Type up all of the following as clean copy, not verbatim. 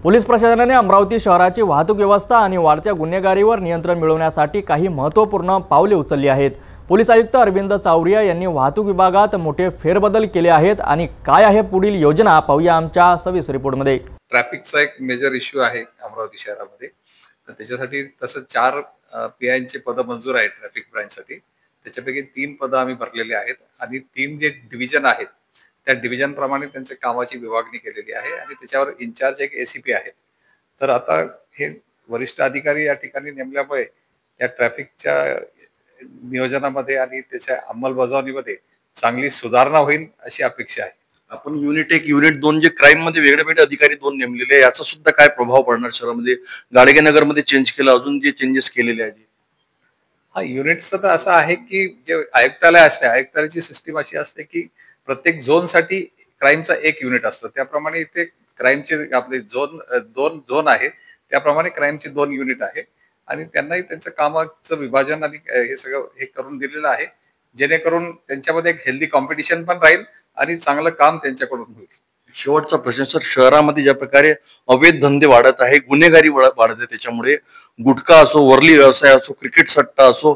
Police प्रशासनाने अमरावती शहराची वाहतूक व्यवस्था आणि वाढत्या गुन्हेगारीवर नियंत्रण मिळवण्यासाठी काही महत्त्वपूर्ण पावले उचलली आहेत। पोलीस आयुक्त अरविंद चावरिया यांनी वाहतूक विभागात मोठे फेरबदल केले आहेत आणि काय आहे पुढील योजना पाहूया आमच्या सविस्तर रिपोर्टमध्ये। ट्रॅफिकचा एक मेजर इश्यू आहे अमरावती शहरामध्ये, तर त्याच्यासाठी तसं 4 पीआयचे पद मंजूर आहेत ट्रॅफिक ब्रांचसाठी। त्याच्यापैकी 3 पद आम्ही भरलेले आहेत आणि 3 जे डिव्हिजन आहेत त्या डिव्हिजन प्रमाणे त्यांच्या कामाची विभागणी केलेली आहे आणि त्याच्यावर इन्चार्ज एक एसीपी आहेत। तर आता हे वरिष्ठ अधिकारी या ठिकाणी नेमल्यामुळे त्या ट्रॅफिकच्या नियोजनामध्ये आणि त्याच्या अंमलबजावणीमध्ये चांगली सुधारणा होईल अशी अपेक्षा आहे। आपण युनिट 1 युनिट 2 जे क्राइम मध्ये वेगळे अधिकारी 2 नेमलेले, याचा सुद्धा काय प्रभाव पडणार शहरामध्ये? गाडगेनगर मध्ये चेंज केलं, अजून जे चेंजेस केलेले आहेत युनिट्सचं तर असं आहे की जे आयुक्तालय असते, आयुक्तालयाची सिस्टीम अशी असते की प्रत्येक झोनसाठी क्राइमचा एक युनिट असतं। त्याप्रमाणे इथे क्राइमचे आपले दोन झोन आहे, त्याप्रमाणे क्राइमचे 2 युनिट आहे आणि त्यांनाही त्यांचं कामाचं विभाजन आणि हे सगळं हे करून दिलेलं आहे, जेणेकरून त्यांच्यामध्ये एक हेल्दी कॉम्पिटिशन पण राहील आणि चांगलं काम त्यांच्याकडून होईल। शेवटचा प्रश्न सर, शहरामध्ये ज्या प्रकारे अवैध धंदे वाढत आहे, गुन्हेगारी वाढत आहे, त्याच्यामुळे गुटखा असो, वर्ली व्यवसाय असो, क्रिकेट सट्टा असो,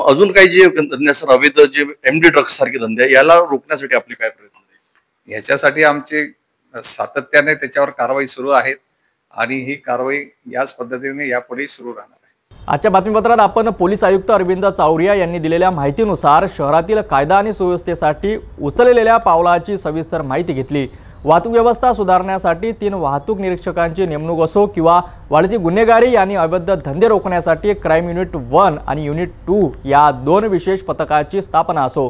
अजून काही जे धंदे असतात अवैध, जे एमडी ड्रग्स सारखे धंदे आहे, याला रोखण्यासाठी आपले काय प्रयत्न आहे? याच्यासाठी आमचे सातत्याने त्याच्यावर कारवाई सुरू आहेत आणि ही कारवाई याच पद्धतीने यापुढे सुरू राहणार आहे। आजच्या बातमीपत्रात आपण पोलीस आयुक्त अरविंद चावरिया यांनी दिलेल्या माहितीनुसार शहरातील कायदा आणि सुव्यवस्थेसाठी उचललेल्या पावलाची सविस्तर माहिती घेतली। वाहतूक व्यवस्था सुधारण्यासाठी 3 वाहतूक निरीक्षकांची नेमणूक असो किंवा वाढती गुन्हेगारी आणि अवैध धंदे रोखण्यासाठी क्राइम युनिट 1 आणि युनिट 2 या 2 विशेष पथकाची स्थापना असो,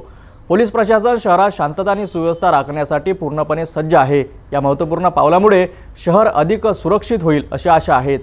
पोलीस प्रशासन शहरात शांतता आणि सुव्यवस्था राखण्यासाठी पूर्णपणे सज्ज आहे। या महत्त्वपूर्ण पावलामुळे शहर अधिक सुरक्षित होईल अशी आशा आहे।